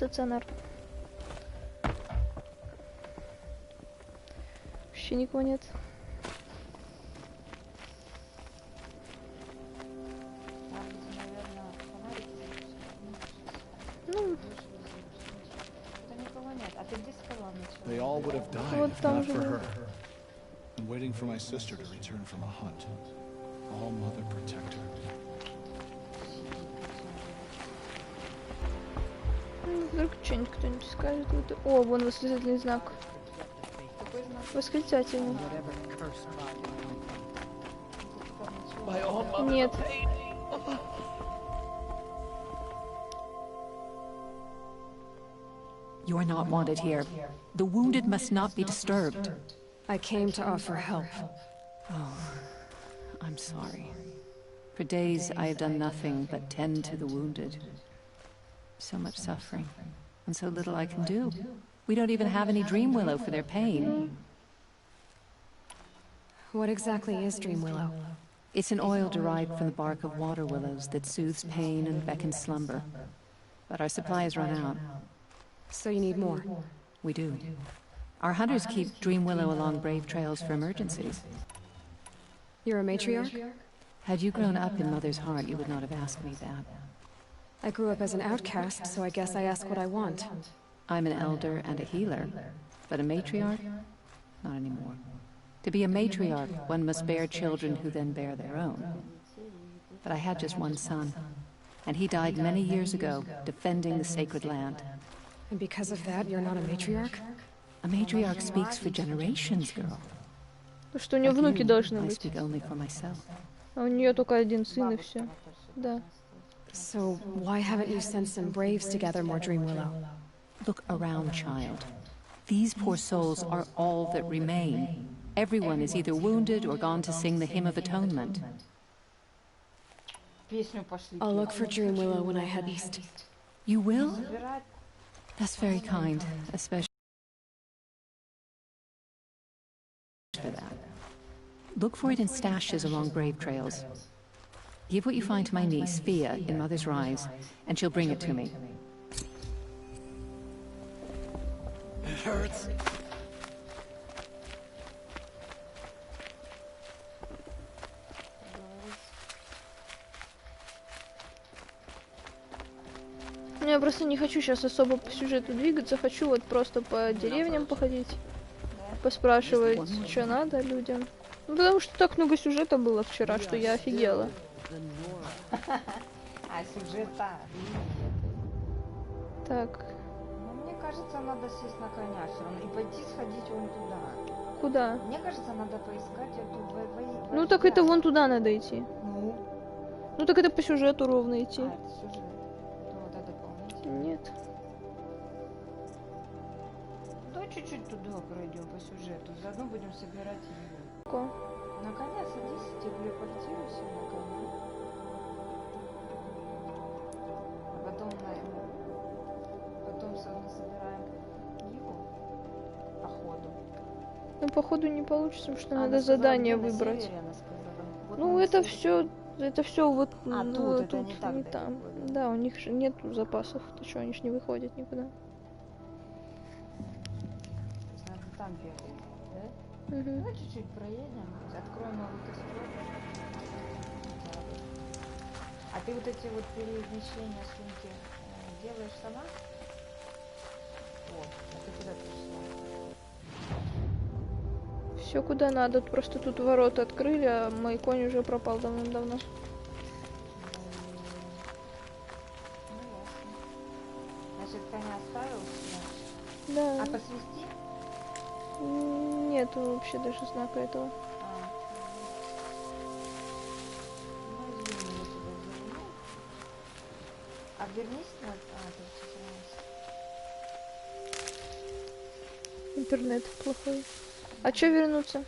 стационар. Вообще никого нет. Ну, They all would have died вот if там not же for был. her. I'm waiting for my sister to return from a hunt. All Mother protect her. Ну, вдруг что-нибудь кто-нибудь скажет. Вот. О, вон восклицательный знак. Восклицательный. Нет. You are not wanted here. The wounded must not be disturbed. I came to offer help. Oh, I'm sorry. For days I have done nothing but tend to the wounded. So much suffering, and so little I can do. We don't even have any Dream Willow for their pain. What exactly is Dream Willow? It's an oil derived from the bark of water willows that soothes pain and beckons slumber. But our supply has run out. So you need more? We do. Our hunters keep Dream Willow along brave trails for emergencies. You're a matriarch? Had you grown up in Mother's heart, you would not have asked me that. I grew up as an outcast, so I guess I ask what I want. I'm an elder and a healer, but a matriarch? Not anymore. To be a matriarch, one must bear children who then bear their own. But I had just one son, and he died many years ago, defending the sacred land. And because of that, you're not a matriarch? A matriarch speaks for generations, girl. Потому что у нее внуки должны I быть. speak only for myself. А у нее только один сын и все. Да. So why haven't you sent some braves to gather more Dream Willow? Look around, child. These poor souls are all that remain. Everyone is either wounded or gone to sing the Hymn of Atonement. I'll look for Dream Willow when I head east. You will? That's very kind, especially for that. Look for it in stashes along brave trails. Give what you find to my niece, Fia, in Mother's Rise, and she'll bring it to me. It hurts. Я просто не хочу сейчас особо по сюжету двигаться, хочу вот просто по деревням походить, поспрашивать, что надо людям. Ну, потому что так много сюжета было вчера, что я офигела. А сюжета? Так, Ну, мне кажется, надо сесть на коня все равно и пойти сходить вон туда. куда? Мне кажется, надо поискать эту Ну так это вон туда надо идти. Ну, Ну так это по сюжету ровно идти. это сюжет. То вот это дополнительно. Нет. Давай чуть-чуть туда пройдем по сюжету. Заодно будем собирать его. Ко. На коня садись, телепортируйся на коня. А потом мы собираем его по ходу. Ну походу не получится, потому что Она надо сказала, задание где на выбрать. севере, она сказала. Вот Ну на это севере. все вот А, ну, тут, это тут не так не далеко, там. да? Да, у них же нет запасов. Ты что, они ж не выходят никуда. Надо там бегать, да? Угу. Давай чуть-чуть проедем, откроем новый кострок. А ты вот эти вот перемещения сумки делаешь сама? Вот, а ты куда пришла? Все куда надо, просто тут ворота открыли, а мой конь уже пропал давным-давно. Ну ясно. Значит, коня оставил себе? Да. А посвести? Нету вообще даже знака этого. Ну, извини, я тебя верну. А вернись на... ты сейчас Интернет плохой. А чё вернуться?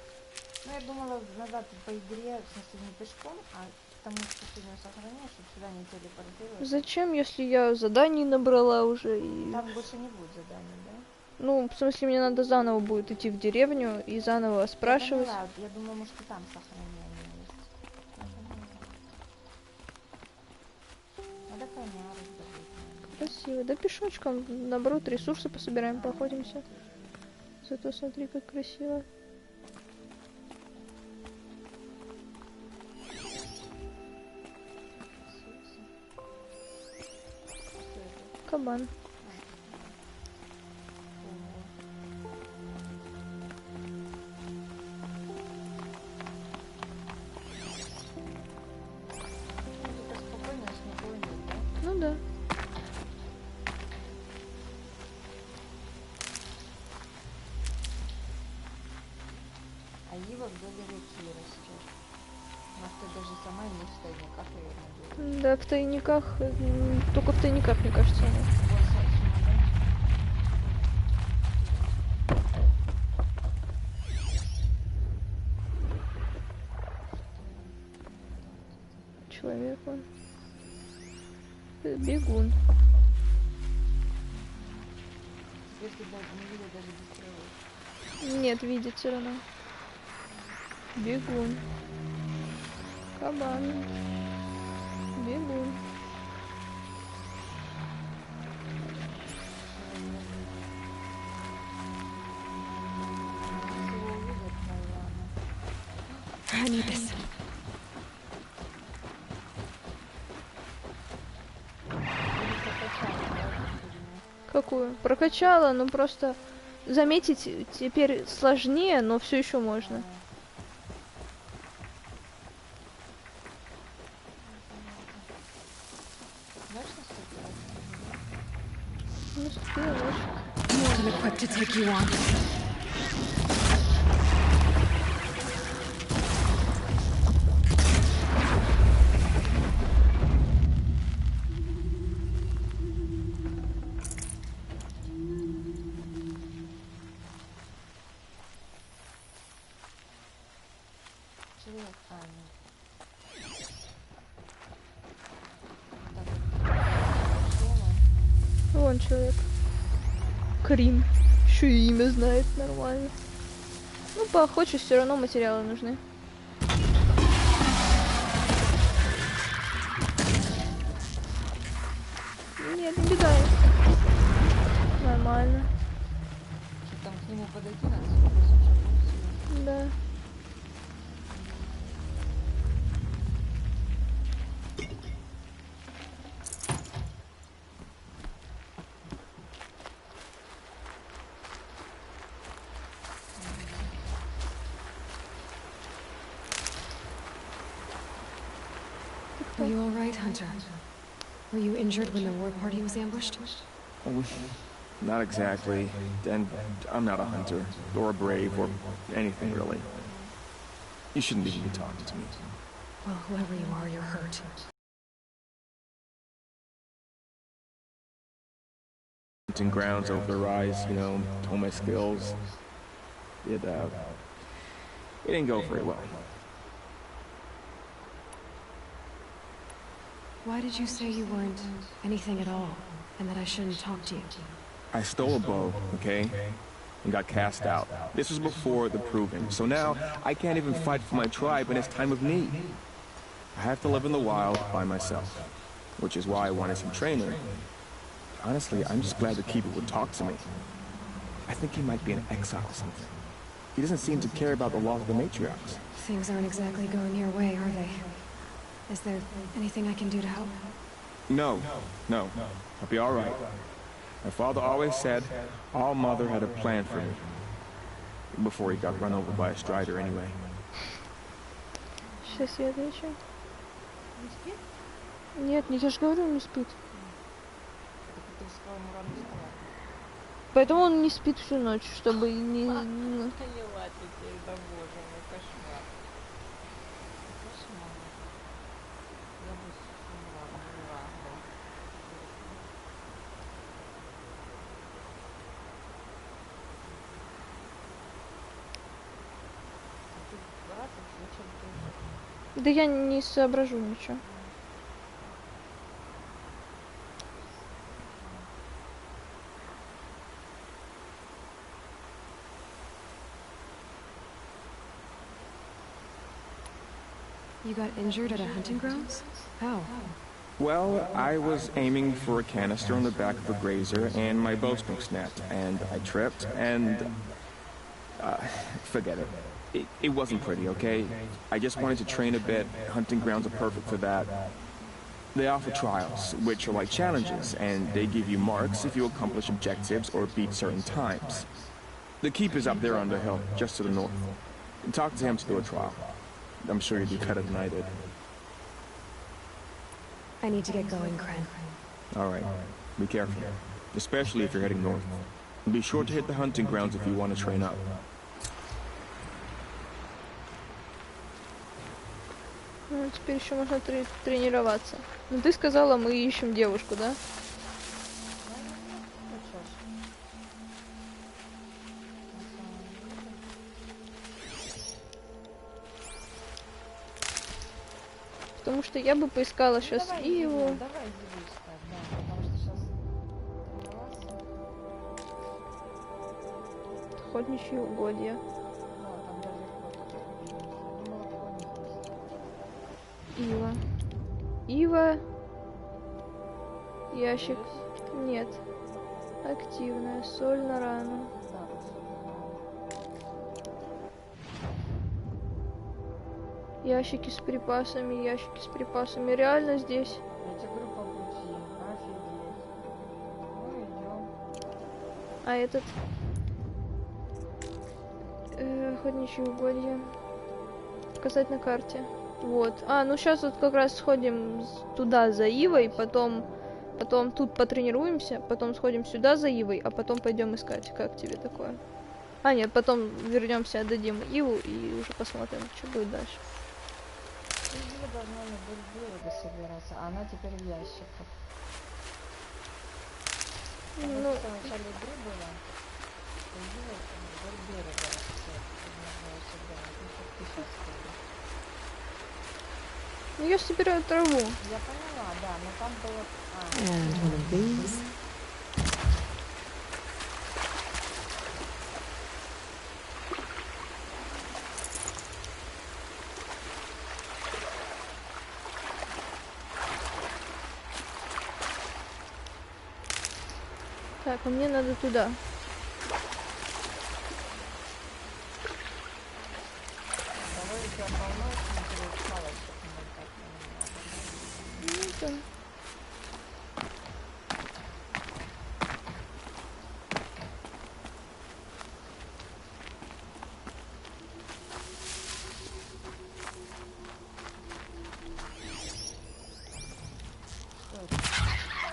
Ну, я думала назад по игре, в смысле, не пешком, а к тому, что ты не сохраняешь, чтобы сюда не телепортироваться. Зачем, если я заданий набрала уже и... Там больше не будет заданий, да? Ну, в смысле, мне надо заново будет идти в деревню и заново спрашивать. Я поняла, я думала, может, и там сохранение есть. Надо коня раздобыть. Красиво. Да пешочком, наоборот, ресурсы пособираем, проходимся. Зато смотри, как красиво. Кабан. Это спокойно, спокойно, да? Ну да. А ива вдоль реки растет. Может, ты даже сама и не в тайниках, наверное, будет. Да, в тайниках, только в тайниках, мне кажется, она. Вот, собственно, Человек он. Бегун. да. Если бы не видел даже без крыльев. Нет, видит все равно. Бегун. Кабан. Бегун. Если его увидят, наверное. I need this. Или прокачать, да, фигню. Какую? Прокачала, но просто заметить теперь сложнее, но все еще можно. Знаешь, насколько это? Ну, скорее, лучше. More than equipped to take you on. Человек, Так, тело. Вон человек. Крим. Еще и имя знает нормально. Ну, поохочусь, все равно материалы нужны. Нет, не беда. Нормально. Что там к нему подойти надо, сколько шагов всего. Да. Are you all right, Hunter? Were you injured when the war party was ambushed? Not exactly. And I'm not a hunter, or a brave, or anything really. You shouldn't even be talking to me. Well, whoever you are, you're hurt. Hunting grounds over the rise, you know, told my skills. It didn't go very well. Why did you say you weren't anything at all, and that I shouldn't talk to you? I stole a bow, okay? And got cast out. This was before the Proving, so now I can't even fight for my tribe in its time of need. I have to live in the wild by myself, which is why I wanted some training. Honestly, I'm just glad the Keeper would talk to me. I think he might be in exile or something. He doesn't seem to care about the laws of the matriarchs. Things aren't exactly going your way, are they? Is there anything I can do to help? No. I'll be all right. My father always said All Mother had a plan for me. Before he got run over by a strider anyway. Сейчас я отвечу. Не спит? Нет, я же говорю, он не спит. Так ты сказал ему рано вставать. Поэтому он не спит всю ночь, чтобы не... Поняла теперь, да боже мой, кошмар. Кошмар. Я бы умерла, да. А ты раз и зачем ты... Да я не соображу ничего. You got injured at a hunting grounds? How? Well, I was aiming for a canister on the back of a grazer, and my bowstring snapped, and I tripped, and... forget it. It wasn't pretty, okay? I just wanted to train a bit. Hunting grounds are perfect for that. They offer trials, which are like challenges, and they give you marks if you accomplish objectives or beat certain times. The keep is up there on the hill, just to the north. Talk to him to do a trial. I'm sure you'd do better than I did. I need to get going, Kren. All right. Be careful, especially if you're heading north. And be sure to hit the hunting grounds if you want to train up. Ну, теперь еще можно тренироваться. Ну, ты сказала, мы ищем девушку, да? Потому что я бы поискала сейчас Иву. Давай Иву искать, да, потому что сейчас тренироваться. Охотничьи угодья. Да, там далеко. Думала, кто-нибудь. Ива. Ива. Ящик. Нет. Активная. Соль на рану. Да, Ящики с припасами. Ящики с припасами. Реально здесь. я тебе говорю по пути. Офигеть. Ну, идем. А этот... охотничьи угодья. Показать на карте. Вот. А, ну сейчас вот как раз сходим туда за Ивой, потом тут потренируемся, потом сходим сюда за Ивой, а потом пойдем искать. Как тебе такое? А, нет, потом вернемся, отдадим Иву и уже посмотрим, что будет дальше. Ива должна вдоль берега собираться, а она теперь в ящиках. Ну, В начале игры была. Ива вдоль берега все должна собирать. Ну, как ты сейчас сказала. ну я ж собираю траву. Я поняла, да, но там было... And one of these. Так, а мне надо туда. Давай у тебя полно интересных палочек, Ну, да.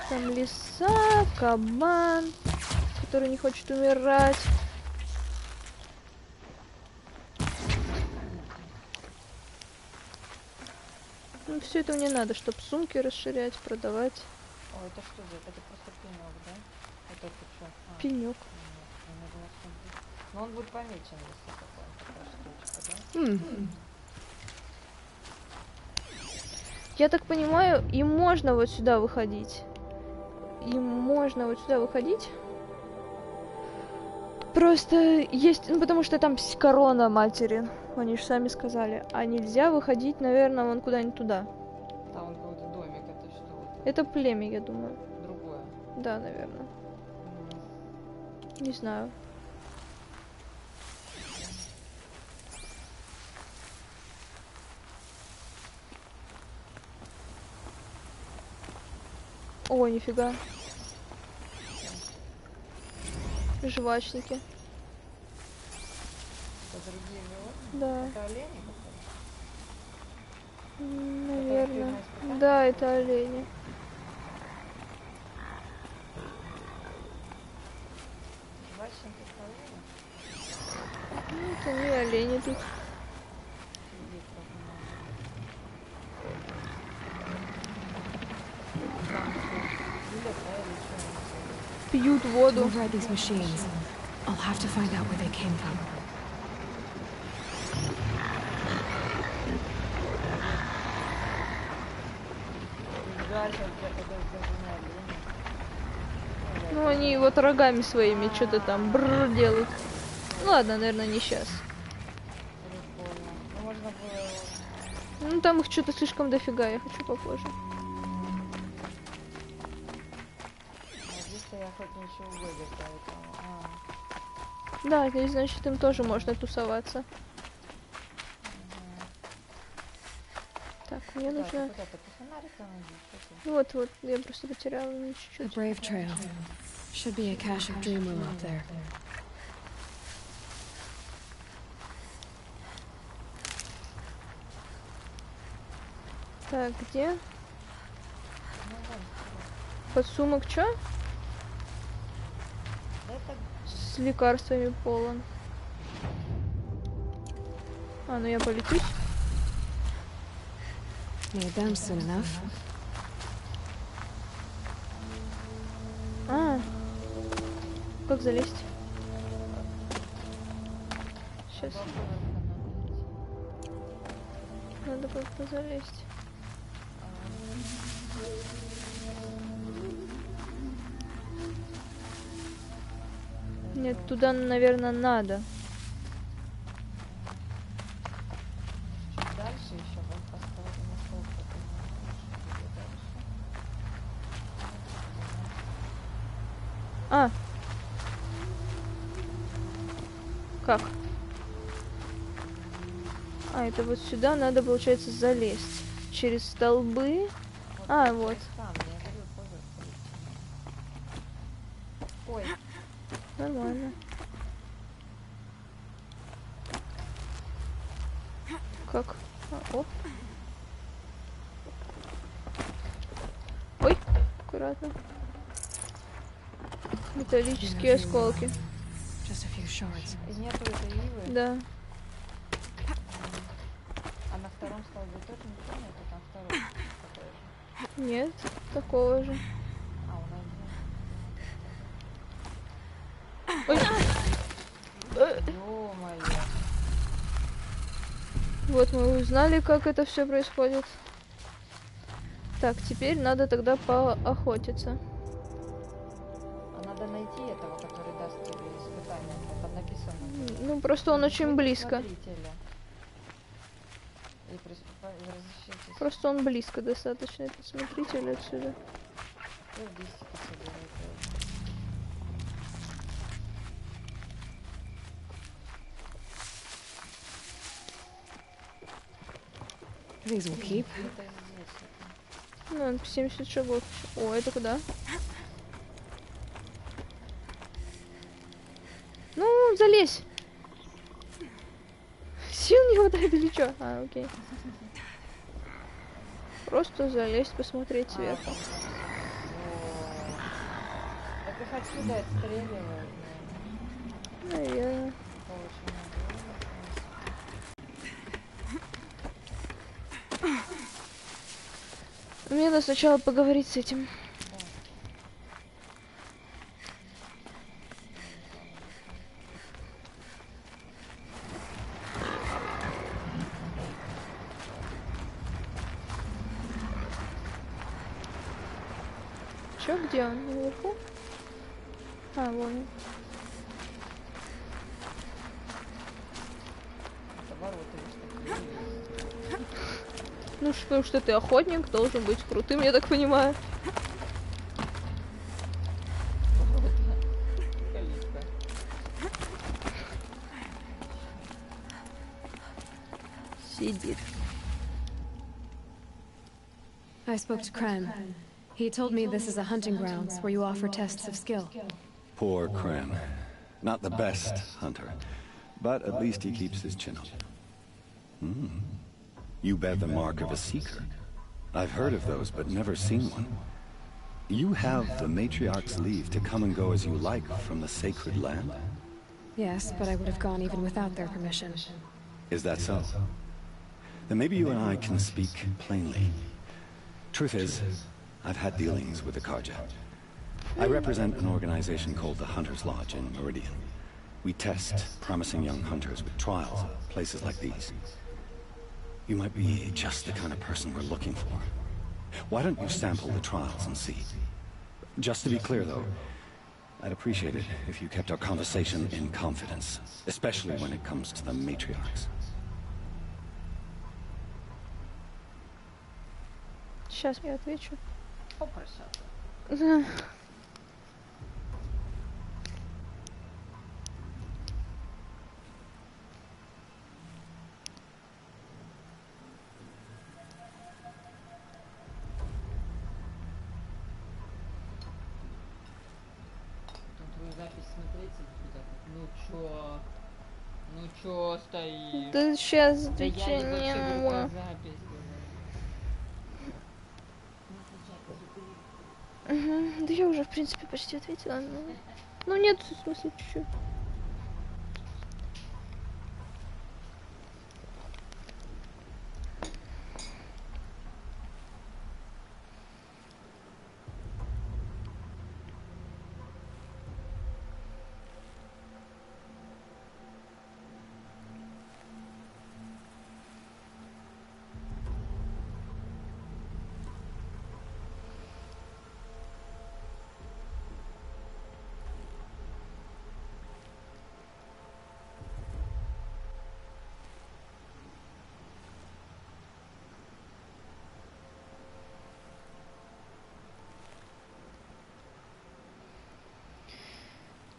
Там лиса, кабан, который не хочет умирать. Ну, все это мне надо, чтобы сумки расширять, продавать. Ой, это что за? Это просто пенек, да? Это что? Пенек. Но он будет помечен, если такая штучка, да? Я так понимаю, им можно вот сюда выходить. Им можно вот сюда выходить. Просто есть, ну потому что там корона матери, они же сами сказали. А нельзя выходить, наверное, вон куда-нибудь туда. Там он какой-то домик, это что? Вот Это племя, я думаю. другое. Да, наверное. Не знаю. О, нифига. Жвачники. Это другие животные? Да, Это олени? наверное. Да, это олени. Жвачники с олени? Ну, это не олени тут. Офигеть, как много. Билет, да, или что? Пьют To воду. override these machines, I'll have to find out where they came from. Дальше где-то даже не олени. Ну, они вот рогами своими что-то там делают. Ну, ладно, наверное, не сейчас. Прикольно. Ну, можно было его... Ну, там их что-то слишком дофига, я хочу попозже. охотничий угодья, поэтому... Да, и значит им тоже можно тусоваться. Так, мне Куда нужно... ты по фонарикам идешь? Вот, я просто потеряла A чуть-чуть. brave trail. Should be a cache of Dreamwell up there. Так, где? Подсумок чё? Это С лекарствами полон. А, ну я полетюсь. Need them soon enough. А, как залезть? Сейчас. Надо как-то залезть. Нет, туда, наверное, надо. чуть дальше еще вот поставлю на стол, дальше. А. Как? А, это вот сюда надо, получается, залезть. Через столбы. А, вот. Там, я говорю, поверх. Ой, Нормально. Как? А, оп. Ой, аккуратно. Металлические осколки. Just a few shards. и нету этой ивы, Да. а на втором столбе тоже ничего нету, там второй такой же. Нет, такого же. А, у нас Ой. ё-моё. Вот мы узнали, как это все происходит. Так, теперь надо тогда поохотиться. А надо найти этого, который даст тебе испытание, там написано. Ну, просто он очень близко. Смотрителя. И разрешите Просто он близко достаточно, этот смотритель отсюда. листики собирать. These will keep. Это здесь. Ну, он 70 шагов. О, это куда? Ну, залезь! Сил не хватает или чё? А, окей. Просто залезть, посмотреть сверху. Так их отсюда отстреливают. Наверное. Мне надо сначала поговорить с этим. Чё, где он? Наверху? А, вон он. Ну что, что ты охотник, должен быть крутым, я так понимаю. Сидит. I spoke to Krem. He told me this is a hunting grounds where you offer tests of skill. Poor Krem. Not the best hunter, but at least he keeps his chin up. You bear the mark of a seeker. I've heard of those, but never seen one. You have the matriarch's leave to come and go as you like from the sacred land? Yes, but I would have gone even without their permission. Is that so? Then maybe you and I can speak plainly. Truth is, I've had dealings with the Karja. I represent an organization called the Hunter's Lodge in Meridian. We test promising young hunters with trials at places like these. You might be just the kind of person we're looking for. Why don't you sample the trials and see? Just to be clear, though, I'd appreciate it if you kept our conversation in confidence, especially when it comes to the matriarchs. Сейчас я отвечу. мою запись смотреть и так, ну чё стоишь? Да сейчас Да я отвечай, не вообще говорю не. про запись. Мгм. Да я уже, в принципе, почти ответила. Ну нет, в смысле, чуть-чуть.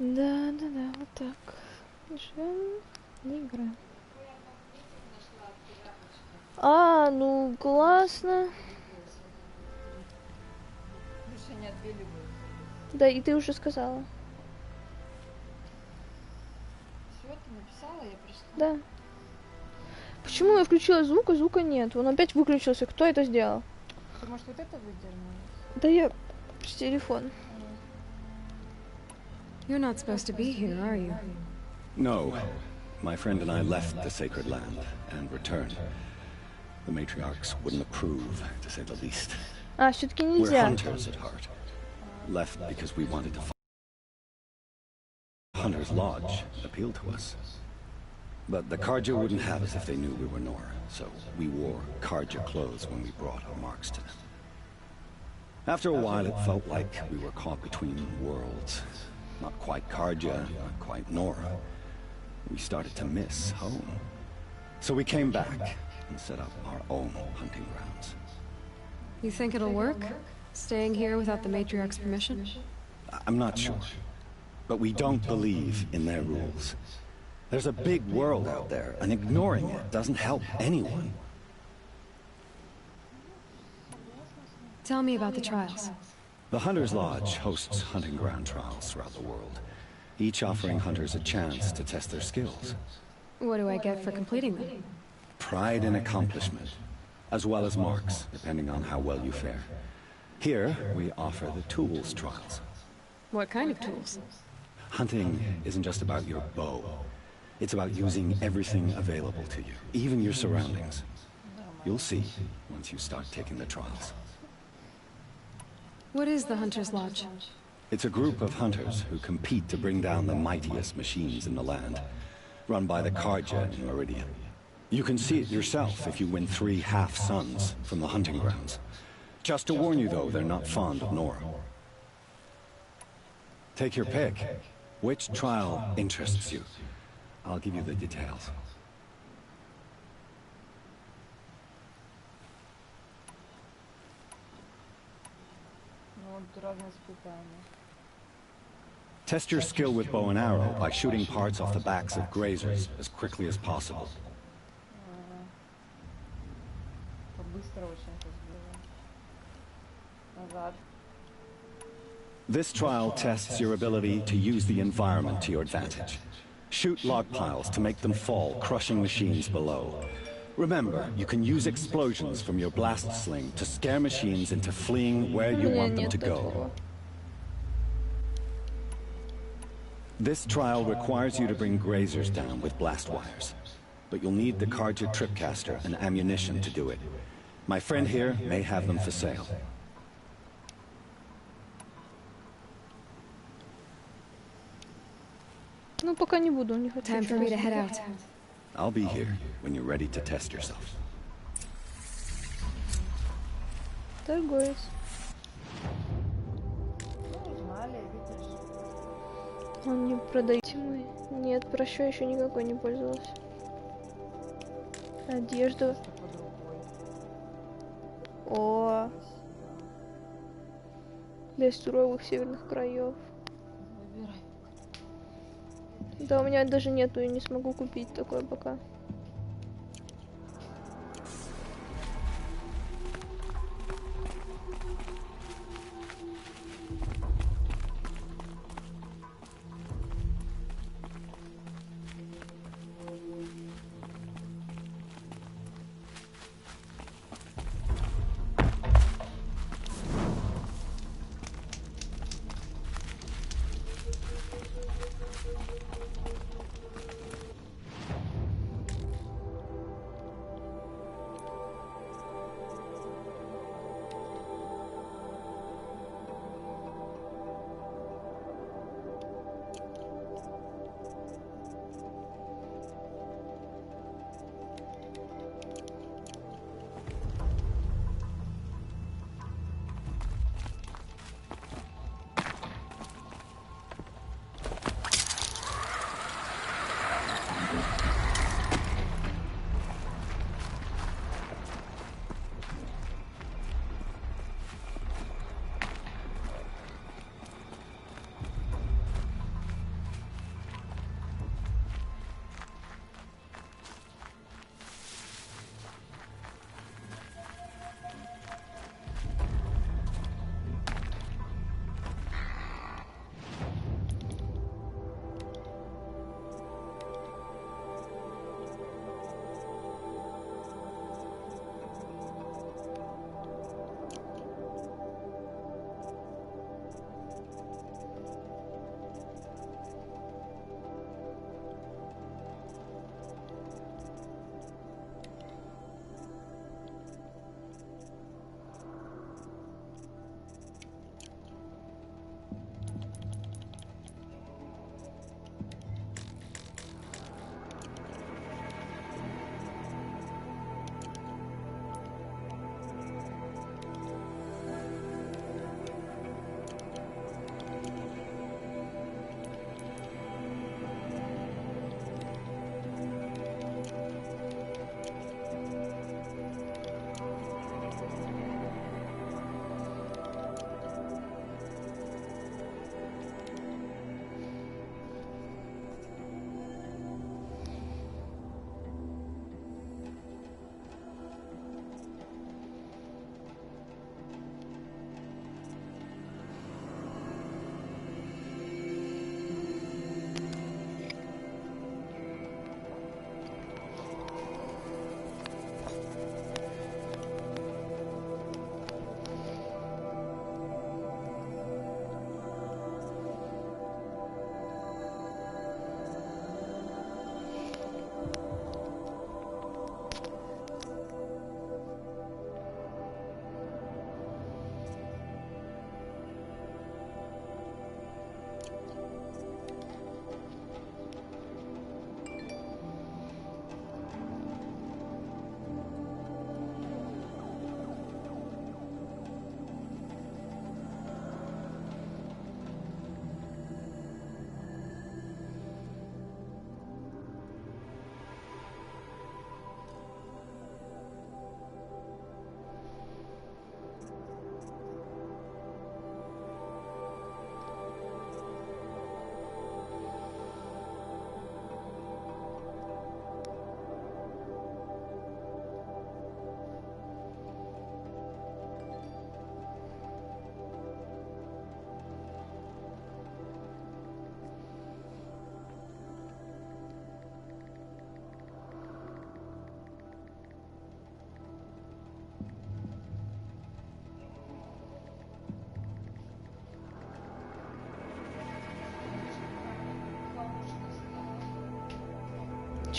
Да, вот так. Живем, не играем. А, ну классно. Решение отбили бы. Да, и ты уже сказала. Все, ты написала, я пришла. Да. Почему я включила звук, а звука нет? Он опять выключился. Кто это сделал? Ты, может, вот это выдернула? Да я с телефон. You're not supposed to be here, are you? No. My friend and I left the sacred land and returned. The matriarchs wouldn't approve, to say the least. А, все-таки We're нельзя. hunters at heart. Left because we wanted to find. Hunter's Lodge appealed to us. But the Karja wouldn't have us if they knew we were Nora, so we wore Karja clothes when we brought our marks to them. After a while, it felt like we were caught between worlds. Not quite Karja, not quite Nora. We started to miss home. So we came back and set up our own hunting grounds. You think it'll work? Staying here without the matriarch's permission? I'm not sure. But we don't believe in their rules. There's a big world out there, and ignoring it doesn't help anyone. Tell me about the trials. The Hunter's Lodge hosts hunting ground trials throughout the world, each offering hunters a chance to test their skills. What do I get for completing them? Pride in accomplishment, as well as marks, depending on how well you fare. Here, we offer the tools trials. What kind of tools? Hunting isn't just about your bow. It's about using everything available to you, even your surroundings. You'll see once you start taking the trials. What is the Hunter's Lodge? It's a group of hunters who compete to bring down the mightiest machines in the land, run by the Karja in Meridian. You can see it yourself if you win 3 half-suns from the hunting grounds. Just to warn you, though, they're not fond of Nora. Take your pick. Which trial interests you? I'll give you the details. Ну, вот разные испытания. Test your skill with bow and arrow by shooting parts off the backs of grazers as quickly as possible. Это быстро очень это сделано. Назад. This trial tests your ability to use the environment to your advantage. Shoot log piles to make them fall, crushing machines below. Remember, you can use explosions from your blast sling to scare machines into fleeing where you want them to go. This trial requires you to bring grazers down with blast wires. But you'll need the Karja tripcaster and ammunition to do it. My friend here may have them for sale. Ну, пока не буду, не хочу. Time for me to head out. I'll be here when you're ready to test yourself. Торговец. Ну, узнали, видишь. Он не продает мой. Нет, прощу, еще никакой не пользовалась. Одежду. Что под рукой. О, для суровых северных краев. Выбирай. Да, у меня даже нету, и не смогу купить такое пока.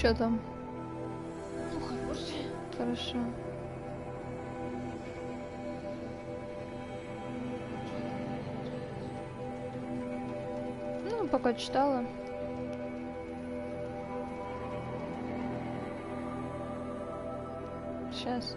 Чё там? Ну, хорош. Хорошо. Ну, пока читала. Сейчас.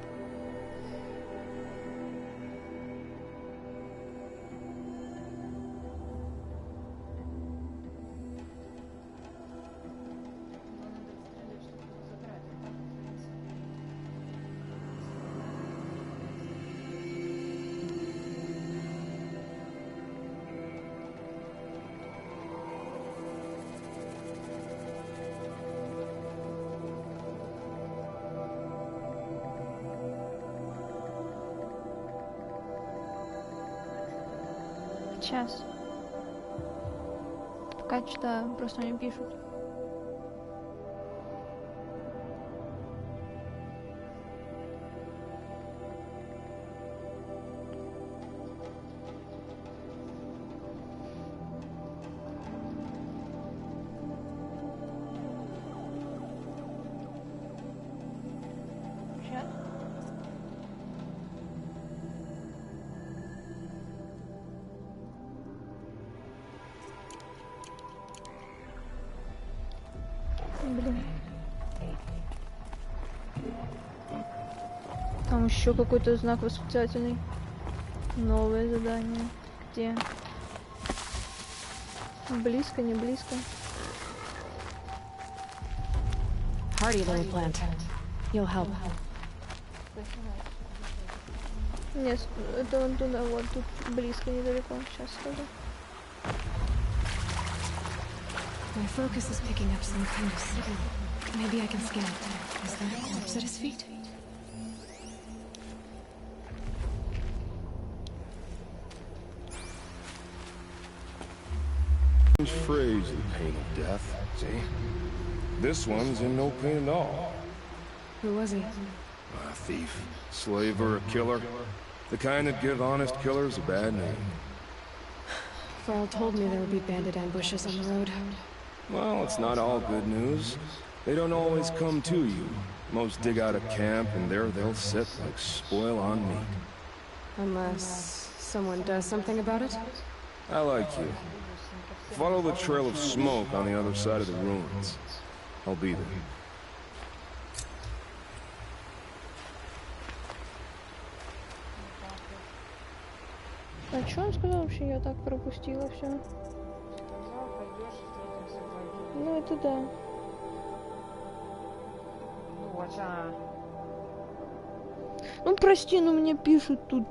Сейчас. Пока читаю, просто они пишут. Сейчас. Блин. Там еще какой-то знак восклицательный. Новое задание. Где? Близко, не близко. Hardy lily plant. You'll help. Нет, это вон туда, вот тут близко, недалеко. Сейчас скажу. My focus is picking up some kind of signal. Maybe I can scan it. Is that a corpse at his feet? Phrase the pain of death, see? This one's in no pain at all. Who was he? A thief, slaver, a killer. The kind that give honest killers a bad name. Farrell told me there would be bandit ambushes on the road. Well, it's not all good news. They don't always come to you. Most dig out a camp, and there they'll sit like spoil on meat. Unless someone does something about it? I like you. Follow the trail of smoke on the other side of the ruins. I'll be there. А что он сказал вообще? Я так пропустила все. Сказал, пойдешь, встретимся в Ну это да. Ну вот, а. Ну прости, но мне пишут тут.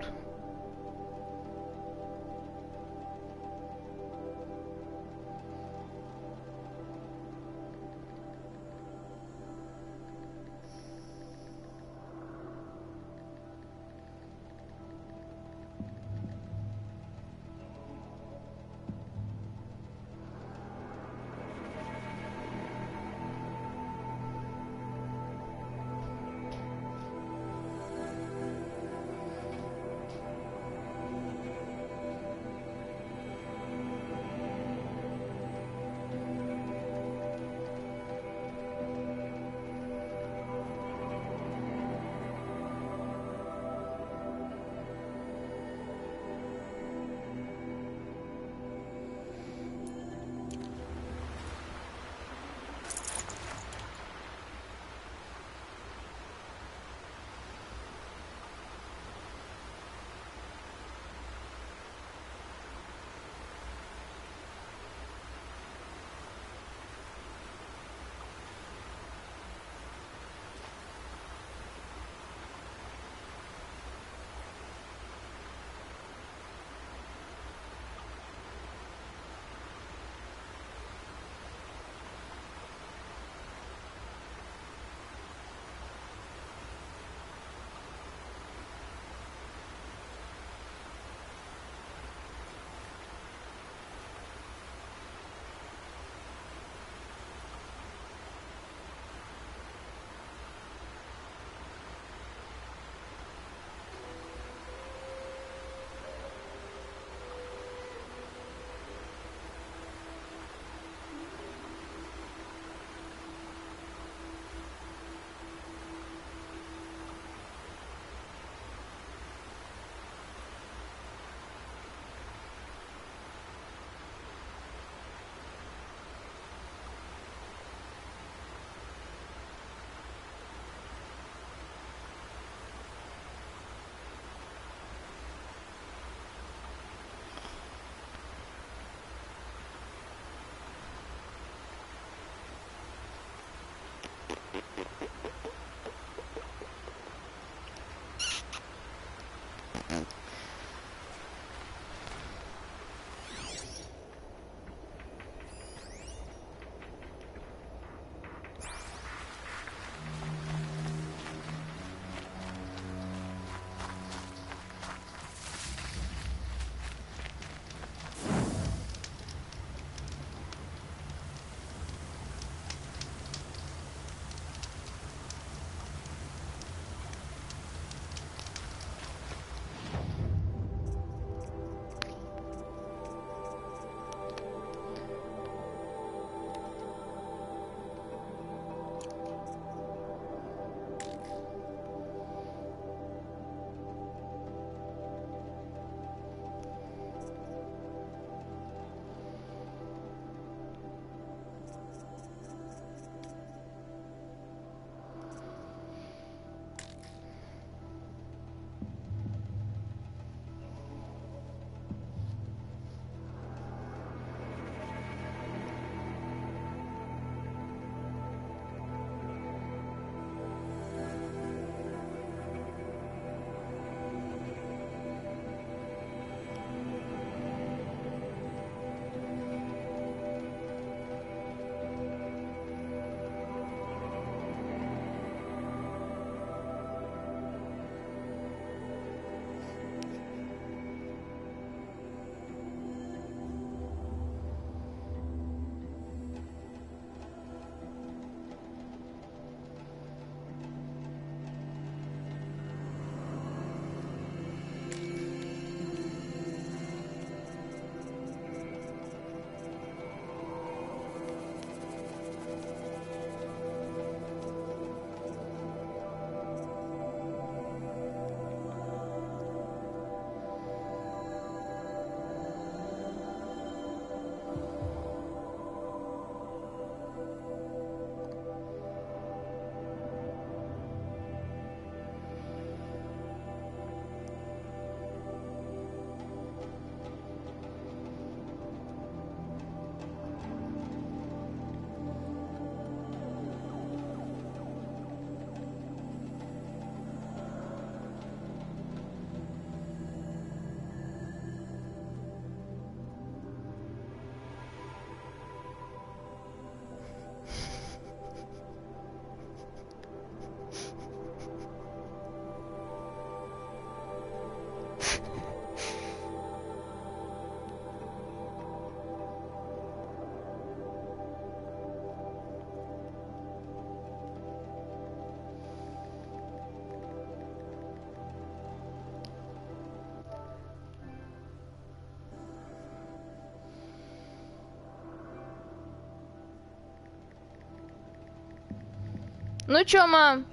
Ну чё, мам?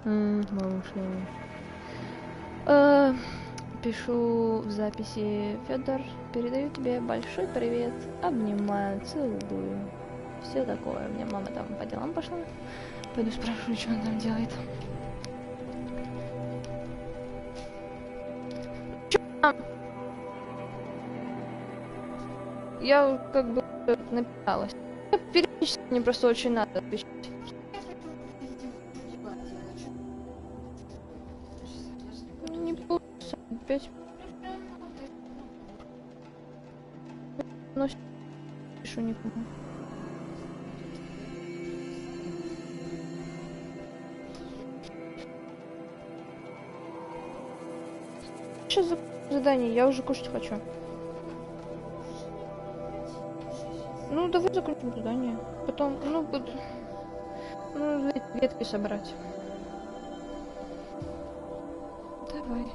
Малыш, пишу в записи: Федор, передаю тебе большой привет, обнимаю, целую. Все такое. У меня мама там по делам пошла. Пойду спрашиваю, что он там делает. Чё, мам? Я как бы напиталась. Периодически мне просто очень надо отвечать. Не получится опять. Но пишу никому. Сейчас задание, я уже кушать хочу. Ну, давай закончим задание. Потом, ну, буду... Ну, ветки собрать. Давай.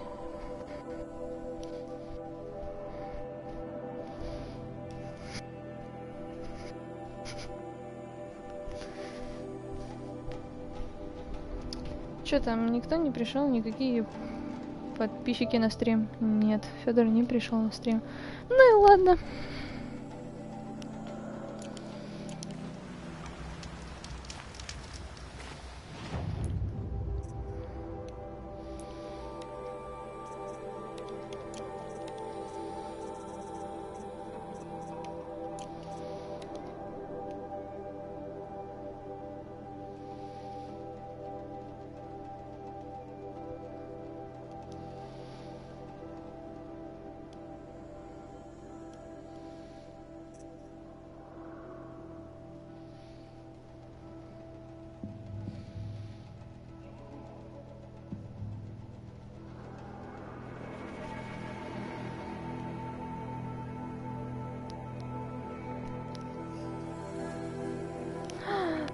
Чё там, никто не пришел, никакие подписчики на стрим? Нет, Федор не пришел на стрим. Ну и ладно.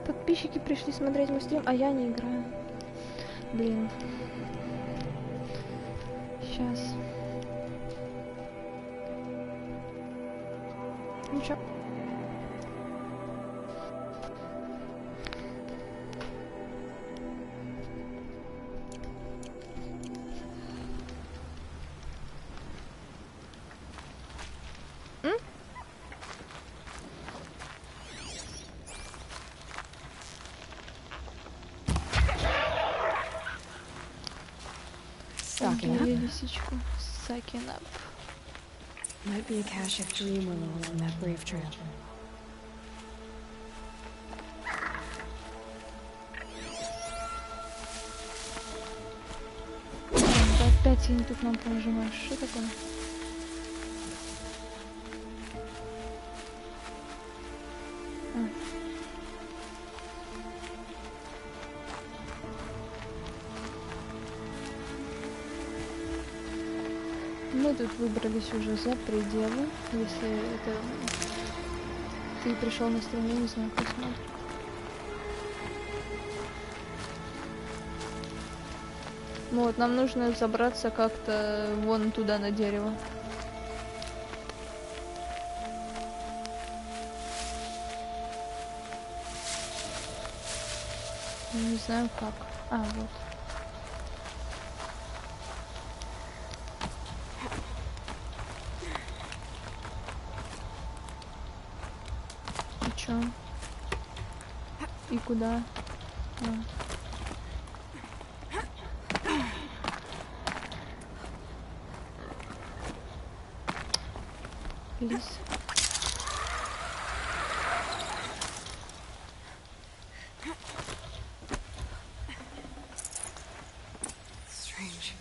Подписчики пришли смотреть мой стрим, а я не играю. Блин. Сейчас. Ну чё? Лисичку. Sucking up. Might be a cache of dream willows on that brave trail. Опять я не ту кнопку нажимаешь. Что такое? Мы тут выбрались уже за пределы. Если это ты пришел на стрим, я не знаю, кто смотрит. Вот, нам нужно забраться как-то вон туда на дерево. Не знаю как. А, вот. И чё? И куда? Лис. Strange.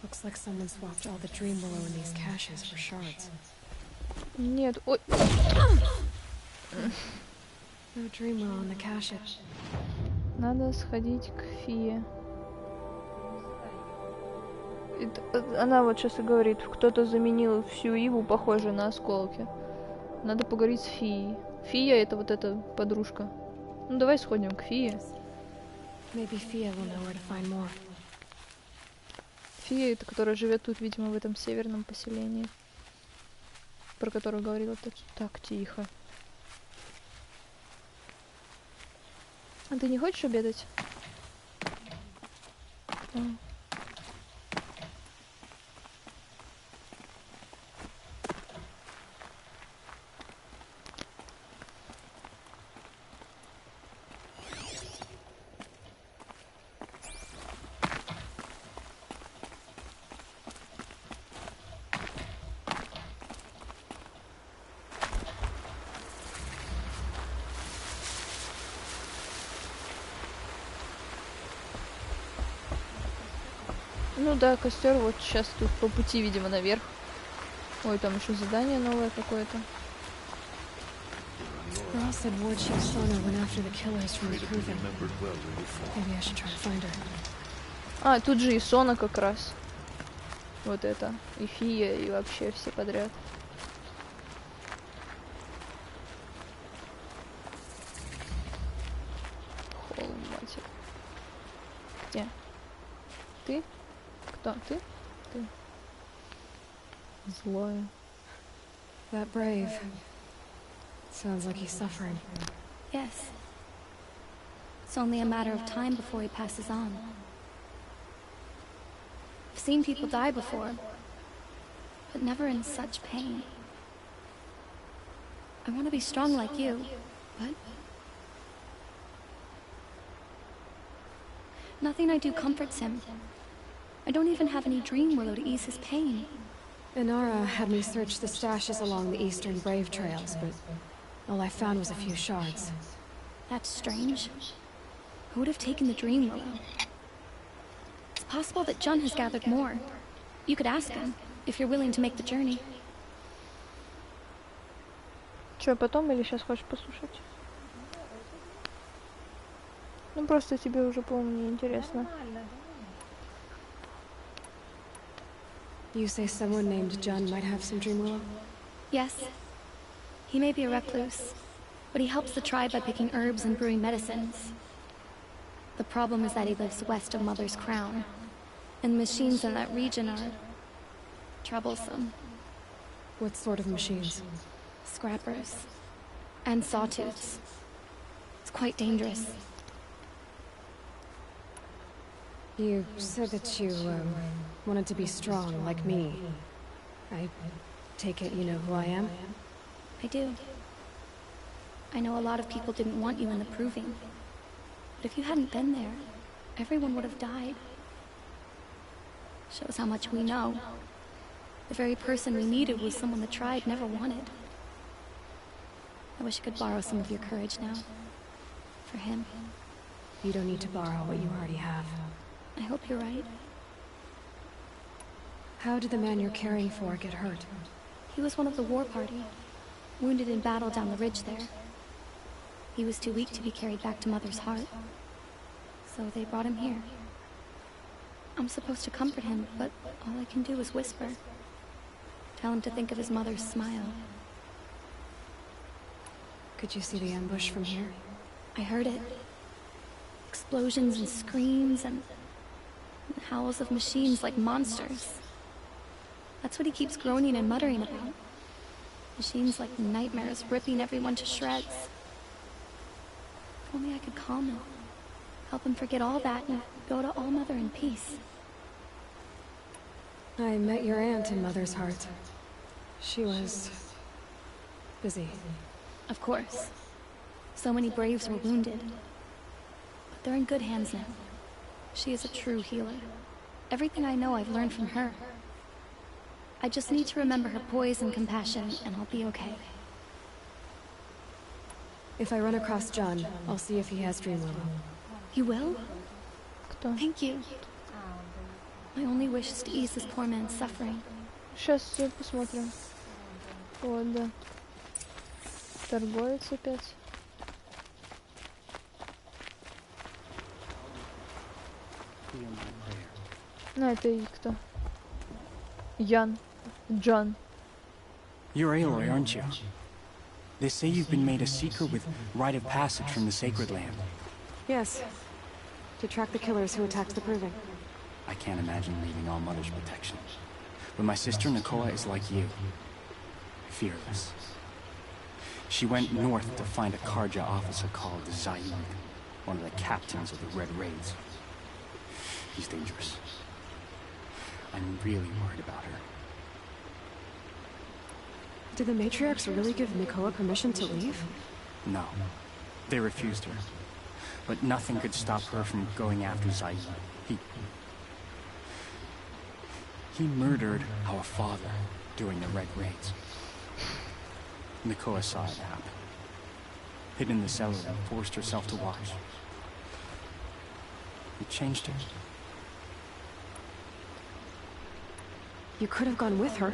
Looks like someone swapped all the dream willow in these caches for shards. Нет, ой. No dream willow in the cache. Надо сходить к Фие. Она вот сейчас и говорит, кто-то заменил всю Иву, похожую на осколки. Надо поговорить с Фией. Фия — это вот эта подружка. Ну давай сходим к Фие. Фия — это которая живет тут, видимо, в этом северном поселении, про которое говорила. Так, тихо. А ты не хочешь обедать? А. Ну да, костер вот сейчас тут по пути, видимо, наверх. Ой, там еще задание новое какое-то. Earl said Ward Chief Sona went after the killers from the Proving. Maybe I should try to find her. А, тут же и Сона как раз. Вот это. И Фия, и вообще все подряд. Холм, матерь. Где? Ты? Кто? Ты? Ты. Злая. That brave. Sounds like he's suffering. Yes. It's only a matter of time before he passes on. I've seen people die before, but never in such pain. I want to be strong like you, but nothing I do comforts him. I don't even have any dream willow to ease his pain. Inara had me search the stashes along the eastern Brave trails, but all I found was a few shards. That's strange. Who would have taken the dream willow? It's possible that Jun has gathered more. You could ask him, if you're willing to make the journey. Чё, потом или сейчас хочешь послушать? Ну просто тебе уже, по-моему, не интересно. You say someone named Jun might have some dream willow? Yes. He may be a recluse, but he helps the tribe by picking herbs and brewing medicines. The problem is that he lives west of Mother's Crown, and machines in that region are troublesome. What sort of machines? Scrappers. And sawtooths. It's quite dangerous. You said that you, wanted to be strong, like me. I take it you know who I am? I do. I know a lot of people didn't want you in the Proving. But if you hadn't been there, everyone would have died. Shows how much we know. The very person we needed was someone the tribe never wanted. I wish I could borrow some of your courage now. For him. You don't need to borrow what you already have. I hope you're right. How did the man you're caring for get hurt? He was one of the war party. Wounded in battle down the ridge there. He was too weak to be carried back to Mother's heart. So they brought him here. I'm supposed to comfort him, but all I can do is whisper. Tell him to think of his mother's smile. Could you see the ambush from here? I heard it. Explosions and screams and howls of machines like monsters. That's what he keeps groaning and muttering about. Machines like nightmares ripping everyone to shreds. If only I could calm him. Help him forget all that and go to All Mother in peace. I met your aunt in Mother's heart. She was busy. Of course. So many braves were wounded. But they're in good hands now. She is a true healer. Everything I know I've learned from her. I just need to remember her poise and compassion, and I'll be okay. If I run across John, I'll see if he has dream willow. You will? Кто? Thank you. My only wish is to ease this poor man's suffering. Сейчас посмотрим. Вот, да. Торговец опять. Ну, это и кто? Ян. Джон. You're Aloy, aren't you? They say you've been made a seeker with rite of passage from the Sacred Land. Yes. To track the killers who attacked the Proving. I can't imagine leaving All Mother's protection. But my sister Nakoa is like you. Fearless. She went north to find a Karja officer called Zaid. one of the captains of the Red Raids. He's dangerous. I'm really worried about her. Did the matriarchs really give Nakoa permission to leave? No. They refused her. But nothing could stop her from going after Zaid. He murdered our father during the Red Raids. Nakoa saw it happen. Hid in the cellar and forced herself to watch. It changed her. You could have gone with her.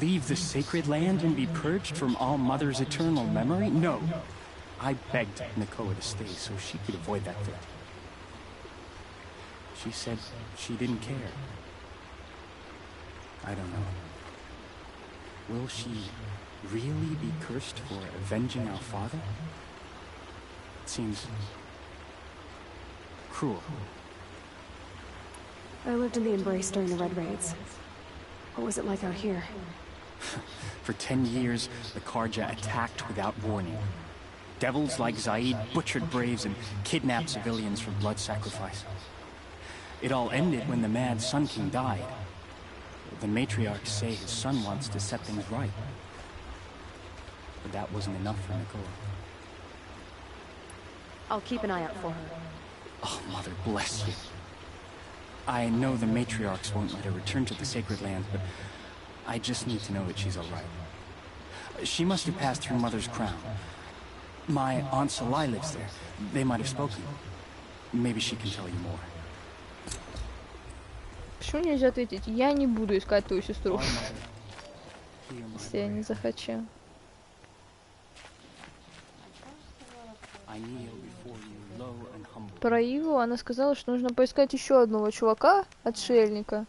Leave the sacred land and be purged from All Mother's eternal memory? No. I begged Nakoa to stay so she could avoid that fate. She said she didn't care. I don't know. Will she really be cursed for avenging our father? It seems cruel. I lived in the Embrace during the Red Raids. What was it like out here? For 10 years, the Karja attacked without warning. Devils like Zaid butchered braves and kidnapped civilians for blood sacrifice. It all ended when the Mad Sun King died. The matriarchs say his son wants to set things right. But that wasn't enough for Nakoa. I'll keep an eye out for her. Oh, Mother bless you. I know the matriarchs won't let her return to the Sacred Land, but I just need to know that she's all right. She must have passed through Mother's crown. My Aunt Salai lives there. They might have spoken. Maybe she can tell you more. Почему нельзя ответить? Я не буду искать твою сестру. Если я не захочу. Про Иву она сказала, что нужно поискать еще одного чувака, отшельника,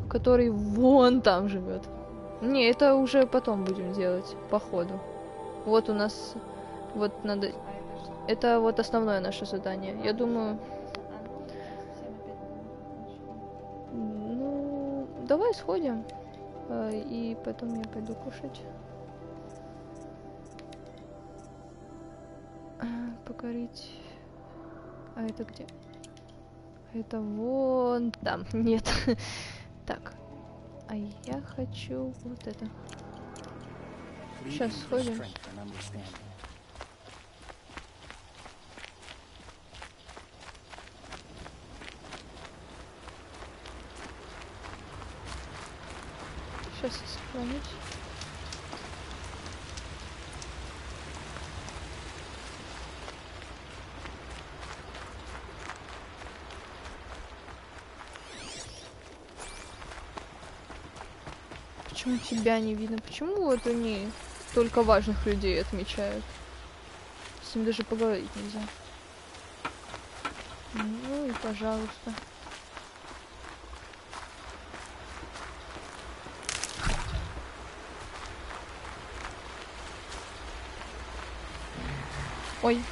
который вон там живет. Не, это уже потом будем делать, по ходу. Вот у нас, вот надо... Это вот основное наше задание. Я думаю... Ну, давай сходим, и потом я пойду кушать. Покорить... А это где? Это вон там. Нет. Так. А я хочу вот это. Сейчас сходим. Сейчас сохранюсь. Почему тебя не видно? Почему вот они только важных людей отмечают? С ним даже поговорить нельзя. Ну и пожалуйста. Ой.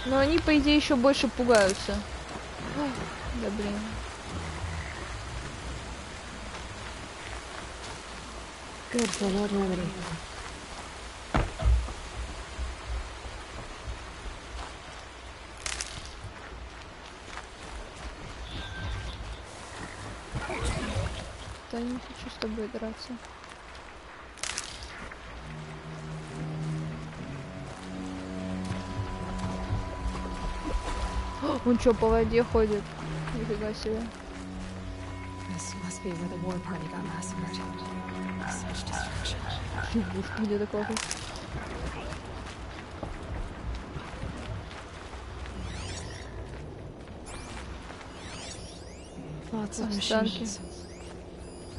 Но они, по идее, еще больше пугаются. Ой, да блин. Good for Lord Remedy. Да не хочу с тобой драться. Он что, по воде ходит? Нифига себе. This must be where the war party got massacred. Such destruction. Где такого? Lots of machines.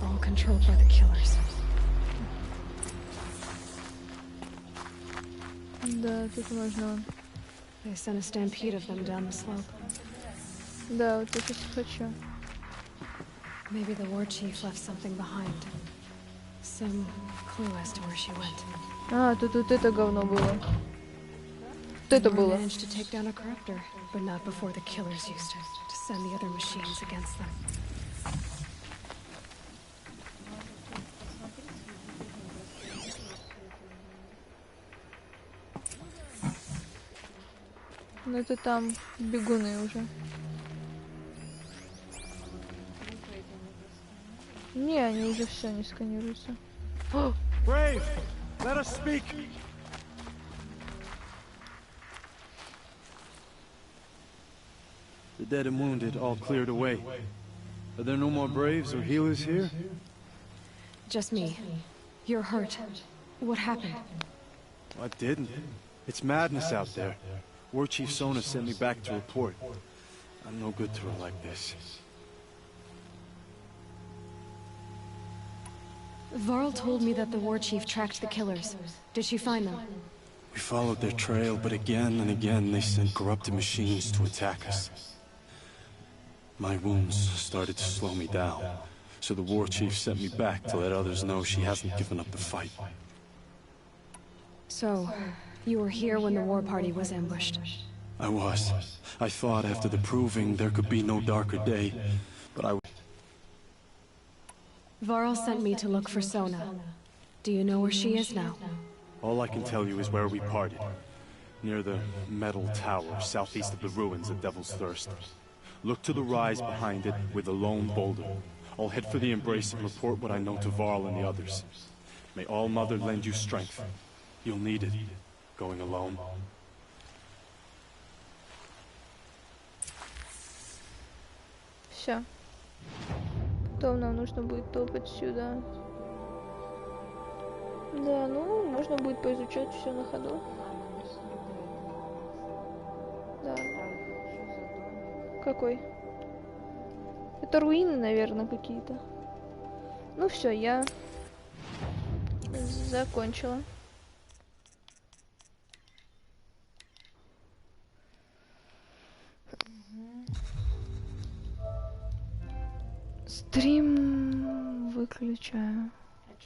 All controlled by the killers. Да, тут можно. They sent a stampede of them down the slope. Да, вот я сейчас хочу. Maybe the war chief left something behind. Some clue as to where she went. А, тут вот это говно было. Вот это было. Managed to take down a corruptor, but not before the killers used it to send the other machines against them. Ну это там бегуны уже. Не, они уже все не сканируются. О! Brave, let us speak. The dead and wounded all cleared away. Are there no more Braves or healers here? Just me. You're hurt. What happened? I didn't. It's madness out there. War Chief Sona sent me back to report. I'm no good to her like this. Varl told me that the war chief tracked the killers. Did she find them? We followed their trail, but again and again they sent corrupted machines to attack us. My wounds started to slow me down, so the war chief sent me back to let others know she hasn't given up the fight. So, you were here when the war party was ambushed? I was. I thought after the proving there could be no darker day, but I... Varl sent me to look for Sona. Do you know where she is now? All I can tell you is where we parted. Near the metal tower, southeast of the ruins at Devil's Thirst. Look to the rise behind it with a lone boulder. I'll head for the Embrace and report what I know to Varl and the others. May All Mother lend you strength. You'll need it, going alone. Все. Потом нам нужно будет топать сюда. Да, ну, можно будет поизучать все на ходу. Да. Какой? Это руины, наверное, какие-то. Ну все, я закончила. Стрим выключаю.